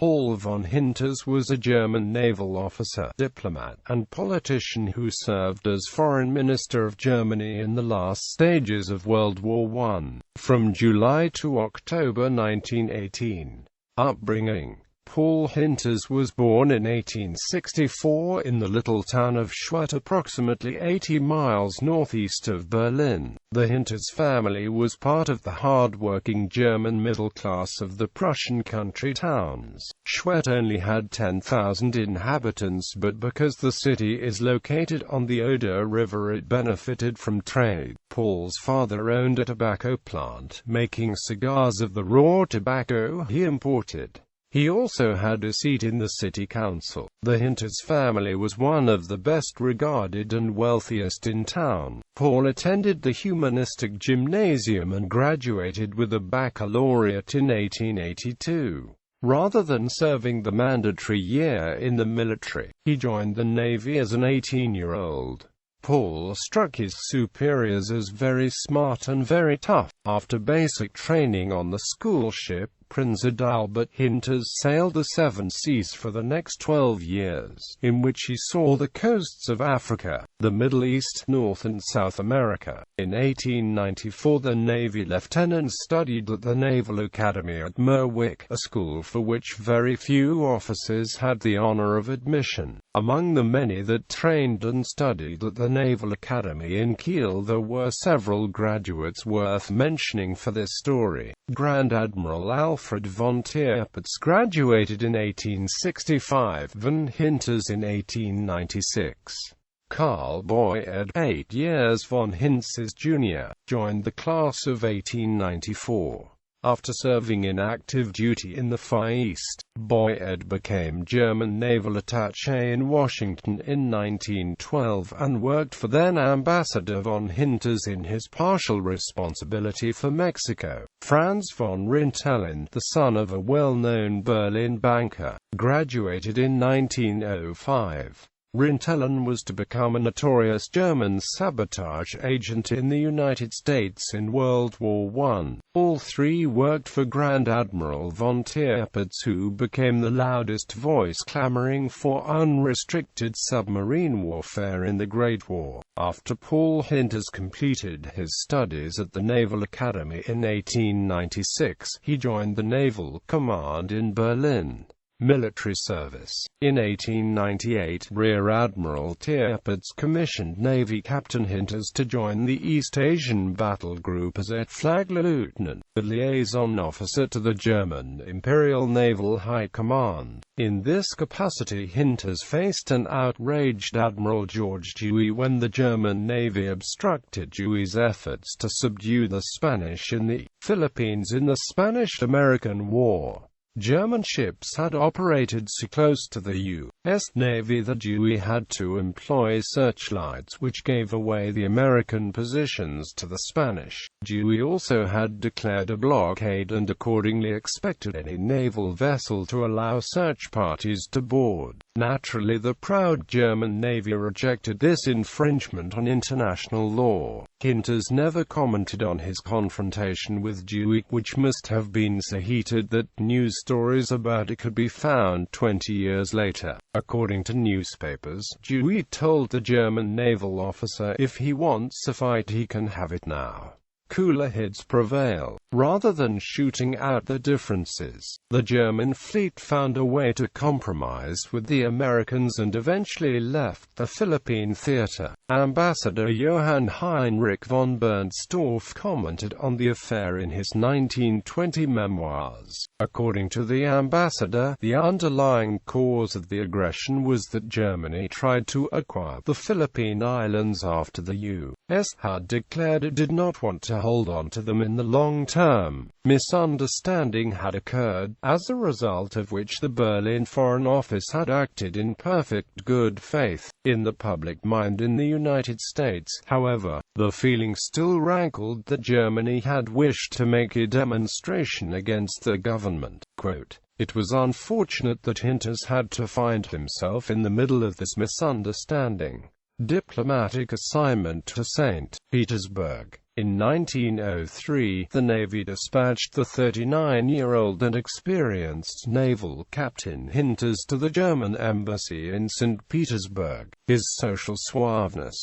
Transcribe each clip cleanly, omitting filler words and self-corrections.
Paul von Hintze was a German naval officer, diplomat, and politician who served as Foreign Minister of Germany in the last stages of World War I, from July to October 1918. Upbringing: Paul Hintze was born in 1864 in the little town of Schwedt, approximately 80 miles northeast of Berlin. The Hintze family was part of the hard-working German middle class of the Prussian country towns. Schwedt only had 10,000 inhabitants, but because the city is located on the Oder River, it benefited from trade. Paul's father owned a tobacco plant, making cigars of the raw tobacco he imported. He also had a seat in the city council. The Hintze family was one of the best regarded and wealthiest in town. Paul attended the humanistic gymnasium and graduated with a baccalaureate in 1882. Rather than serving the mandatory year in the military, he joined the Navy as an 18-year-old. Paul struck his superiors as very smart and very tough. After basic training on the school ship Prinz Adalbert, Hintze sailed the seven seas for the next 12 years, in which he saw the coasts of Africa, the Middle East, North and South America. In 1894 the Navy lieutenant studied at the Naval Academy at Merwick, a school for which very few officers had the honor of admission. Among the many that trained and studied at the Naval Academy in Kiel, there were several graduates worth mentioning for this story. Grand Admiral Alfred von Tirpitz graduated in 1865, von Hintze in 1896. Carl Boyd, 8 years von Hintze's junior, joined the class of 1894. After serving in active duty in the Far East, Boyd became German naval attaché in Washington in 1912 and worked for then Ambassador von Hintze in his partial responsibility for Mexico. Franz von Rintelen, the son of a well-known Berlin banker, graduated in 1905. Rintelen was to become a notorious German sabotage agent in the United States in World War I. All three worked for Grand Admiral von Tirpitz, who became the loudest voice clamoring for unrestricted submarine warfare in the Great War. After Paul Hintze completed his studies at the Naval Academy in 1896, he joined the Naval Command in Berlin. Military service. In 1898, Rear Admiral Tirpitz commissioned Navy Captain Hintze to join the East Asian Battle Group as a flag lieutenant, the liaison officer to the German Imperial Naval High Command. In this capacity, Hintze faced an outraged Admiral George Dewey when the German Navy obstructed Dewey's efforts to subdue the Spanish in the Philippines in the Spanish-American War. German ships had operated so close to the U.S. Navy that Dewey had to employ searchlights, which gave away the American positions to the Spanish. Dewey also had declared a blockade and accordingly expected any naval vessel to allow search parties to board. Naturally, the proud German Navy rejected this infringement on international law. Hintze never commented on his confrontation with Dewey, which must have been so heated that news stories about it could be found 20 years later. According to newspapers, Dewey told the German naval officer, "If he wants a fight, he can have it now." Cooler heads prevail. Rather than shooting out the differences, the German fleet found a way to compromise with the Americans and eventually left the Philippine theater. Ambassador Johann Heinrich von Bernstorff commented on the affair in his 1920 memoirs. According to the ambassador, the underlying cause of the aggression was that Germany tried to acquire the Philippine Islands after the U.S. had declared it did not want to hold on to them in the long term. Misunderstanding had occurred, as a result of which the Berlin Foreign Office had acted in perfect good faith. In the public mind in the United States, however, the feeling still rankled that Germany had wished to make a demonstration against the government. Quote, "It was unfortunate that Hintze had to find himself in the middle of this misunderstanding." Diplomatic assignment to St. Petersburg. In 1903, the Navy dispatched the 39-year-old and experienced naval captain Hintze to the German embassy in St. Petersburg. His social suaveness,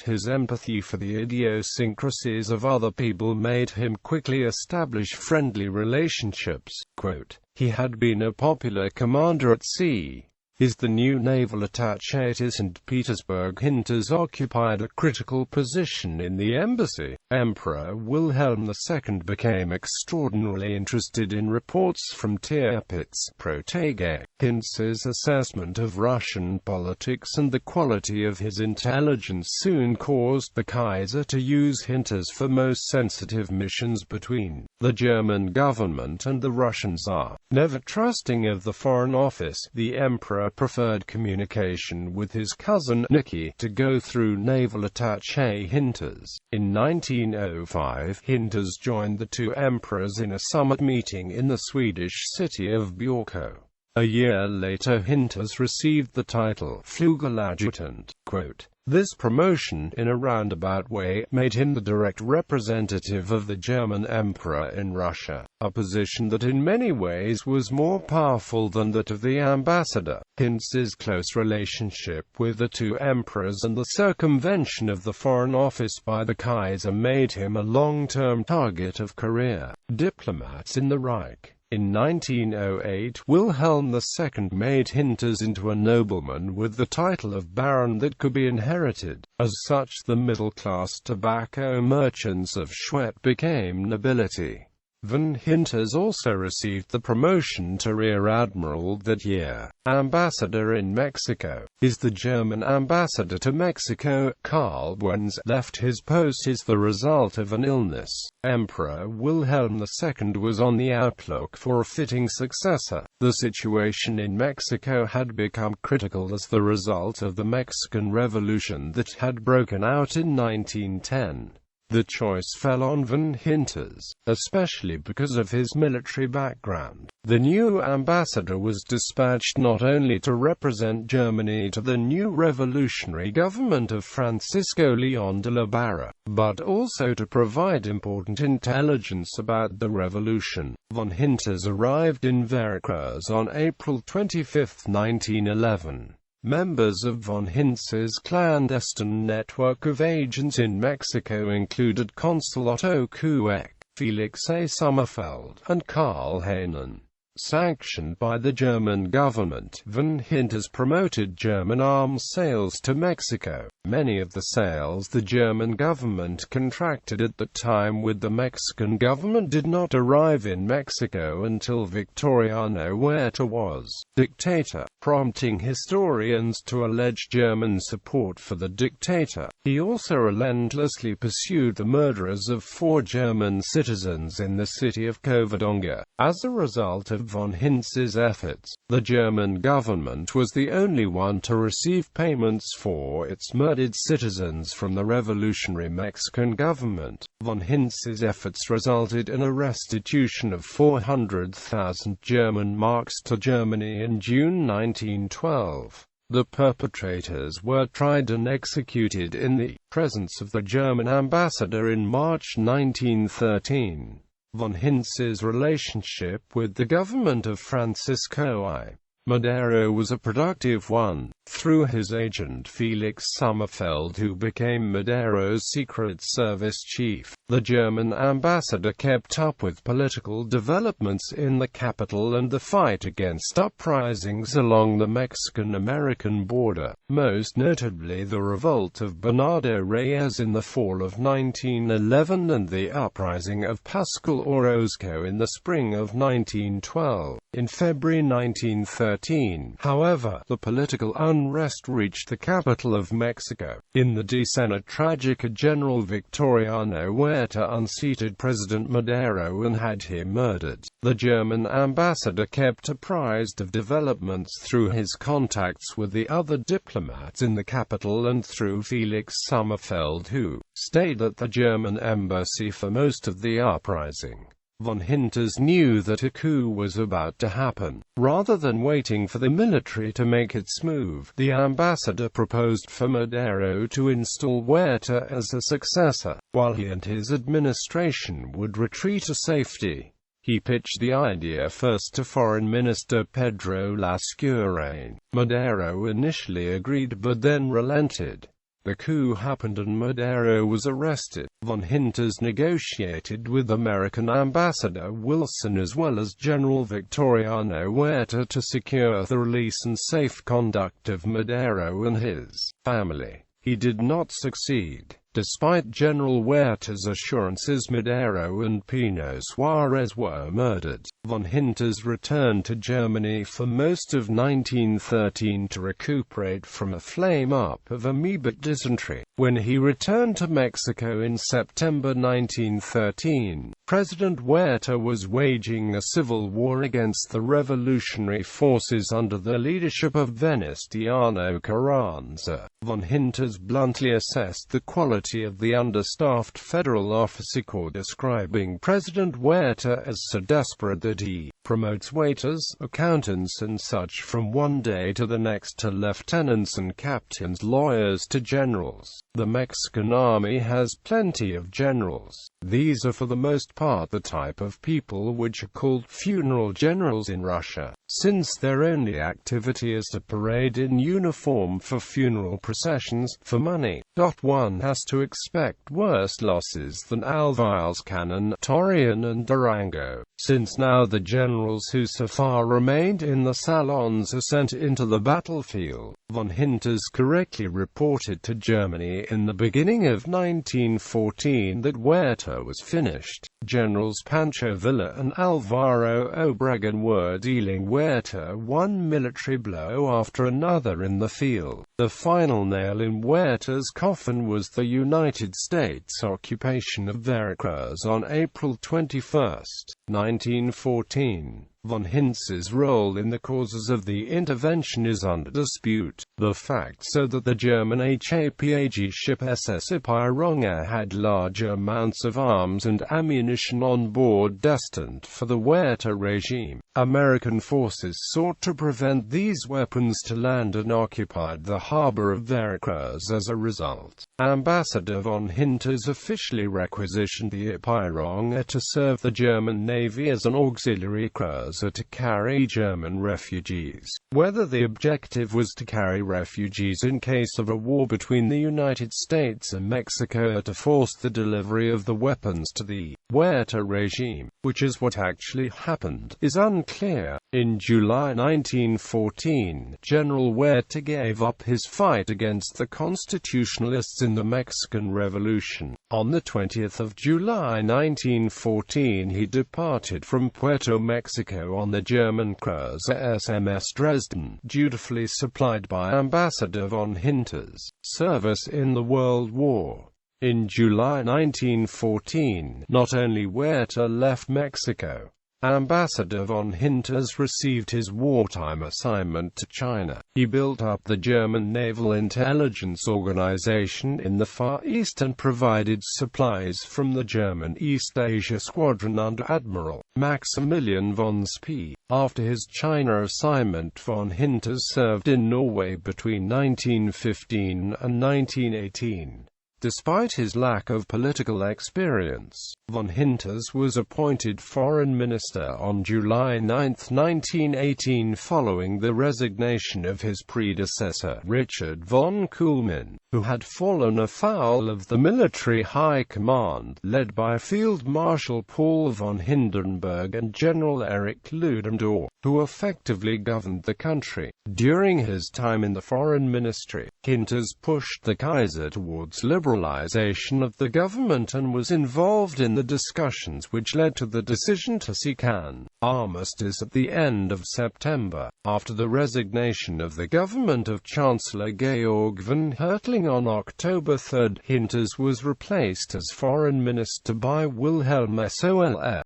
his empathy for the idiosyncrasies of other people made him quickly establish friendly relationships. Quote, "He had been a popular commander at sea. Is the new naval attaché to St. Petersburg. Hintze occupied a critical position in the embassy. Emperor Wilhelm II became extraordinarily interested in reports from Tirpitz, Protege. Hintze's assessment of Russian politics and the quality of his intelligence soon caused the Kaiser to use Hintze for most sensitive missions between the German government and the Russian Tsar. Never trusting of the Foreign Office, the Emperor preferred communication with his cousin Nicky to go through naval attaché Hintze. In 1905, Hintze joined the two emperors in a summit meeting in the Swedish city of Björkö. A year later, Hintze received the title Flugeladjutant. Quote, "This promotion, in a roundabout way, made him the direct representative of the German emperor in Russia, a position that in many ways was more powerful than that of the ambassador." Hintze's close relationship with the two emperors and the circumvention of the Foreign Office by the Kaiser made him a long-term target of career diplomats in the Reich. In 1908, Wilhelm II made Hintze into a nobleman with the title of Baron that could be inherited. As such, the middle-class tobacco merchants of Schwedt became nobility. Von Hintze also received the promotion to Rear Admiral that year. Ambassador in Mexico. Is the German ambassador to Mexico, Karl Wenz, left his post as the result of an illness. Emperor Wilhelm II was on the outlook for a fitting successor. The situation in Mexico had become critical as the result of the Mexican Revolution that had broken out in 1910. The choice fell on von Hintze, especially because of his military background. The new ambassador was dispatched not only to represent Germany to the new revolutionary government of Francisco León de la Barra, but also to provide important intelligence about the revolution. Von Hintze arrived in Veracruz on April 25, 1911. Members of von Hintze's clandestine network of agents in Mexico included Consul Otto Kueck, Felix A. Sommerfeld, and Karl Heinen. Sanctioned by the German government, von Hintze promoted German arms sales to Mexico. Many of the sales the German government contracted at the time with the Mexican government did not arrive in Mexico until Victoriano Huerta was dictator, prompting historians to allege German support for the dictator. He also relentlessly pursued the murderers of 4 German citizens in the city of Covadonga. As a result of von Hintze's efforts, the German government was the only one to receive payments for its murdered citizens from the revolutionary Mexican government. Von Hintze's efforts resulted in a restitution of 400,000 German marks to Germany in June 1912. The perpetrators were tried and executed in the presence of the German ambassador in March 1913. Von Hintze's relationship with the government of Francisco I. Madero was a productive one. Through his agent Felix Sommerfeld, who became Madero's Secret Service chief, the German ambassador kept up with political developments in the capital and the fight against uprisings along the Mexican-American border, most notably the revolt of Bernardo Reyes in the fall of 1911 and the uprising of Pascual Orozco in the spring of 1912. In February 1913, however, the political unrest reached the capital of Mexico. In the Decena Tragica, General Victoriano Huerta unseated President Madero and had him murdered. The German ambassador kept apprised of developments through his contacts with the other diplomats in the capital and through Felix Sommerfeld, who stayed at the German embassy for most of the uprising. Von Hintze knew that a coup was about to happen. Rather than waiting for the military to make its move, the ambassador proposed for Madero to install Huerta as a successor, while he and his administration would retreat to safety. He pitched the idea first to Foreign Minister Pedro Lascurain. Madero initially agreed but then relented. The coup happened and Madero was arrested. Von Hintze negotiated with American Ambassador Wilson as well as General Victoriano Huerta to secure the release and safe conduct of Madero and his family. He did not succeed. Despite General Huerta's assurances, Madero and Pino Suarez were murdered. Von Hintze returned to Germany for most of 1913 to recuperate from a flame-up of amoebic dysentery. When he returned to Mexico in September 1913, President Huerta was waging a civil war against the revolutionary forces under the leadership of Venustiano Carranza. Von Hintze bluntly assessed the quality of the understaffed federal officer corps, describing President Huerta as so desperate that he promotes waiters, accountants and such from one day to the next to lieutenants and captains, lawyers to generals. The Mexican army has plenty of generals. These are for the most part the type of people which are called funeral generals in Russia, since their only activity is to parade in uniform for funeral processions, for money. One has to expect worse losses than Alvarez Cannon, Torreon and Durango, since now the generals who so far remained in the salons are sent into the battlefield. Von Hintze correctly reported to Germany in the beginning of 1914 that Huerta was finished. Generals Pancho Villa and Alvaro Obregón were dealing Huerta one military blow after another in the field. The final nail in Huerta's coffin was the United States occupation of Veracruz on April 21, 1914. Von Hintze's role in the causes of the intervention is under dispute. The fact so that the German HAPAG ship SS Ipiranga had large amounts of arms and ammunition on board destined for the Huerta regime. American forces sought to prevent these weapons to land and occupied the harbor of Veracruz as a result. Ambassador von Hintze officially requisitioned the Ipiranga to serve the German Navy as an auxiliary cruiser to carry German refugees. Whether the objective was to carry refugees in case of a war between the United States and Mexico or to force the delivery of the weapons to the Huerta regime, which is what actually happened, is unclear. In July 1914, General Huerta gave up his fight against the constitutionalists in the Mexican Revolution. On the 20th of July 1914 he departed from Puerto Mexico on the German cruiser SMS Dresden, dutifully supplied by Ambassador von Hintze. Service in the World War. In July 1914, not only Huerta left Mexico, Ambassador von Hintze received his wartime assignment to China. He built up the German Naval Intelligence Organization in the Far East and provided supplies from the German East Asia Squadron under Admiral Maximilian von Spee. After his China assignment, von Hintze served in Norway between 1915 and 1918. Despite his lack of political experience, von Hintze was appointed foreign minister on July 9, 1918 following the resignation of his predecessor, Richard von Kuhlmann, who had fallen afoul of the military high command, led by Field Marshal Paul von Hindenburg and General Erich Ludendorff, who effectively governed the country. During his time in the foreign ministry, Hintze pushed the Kaiser towards liberalization of the government and was involved in the discussions which led to the decision to seek an armistice at the end of September. After the resignation of the government of Chancellor Georg von Hertling on October 3, Hintze was replaced as foreign minister by Wilhelm Soll.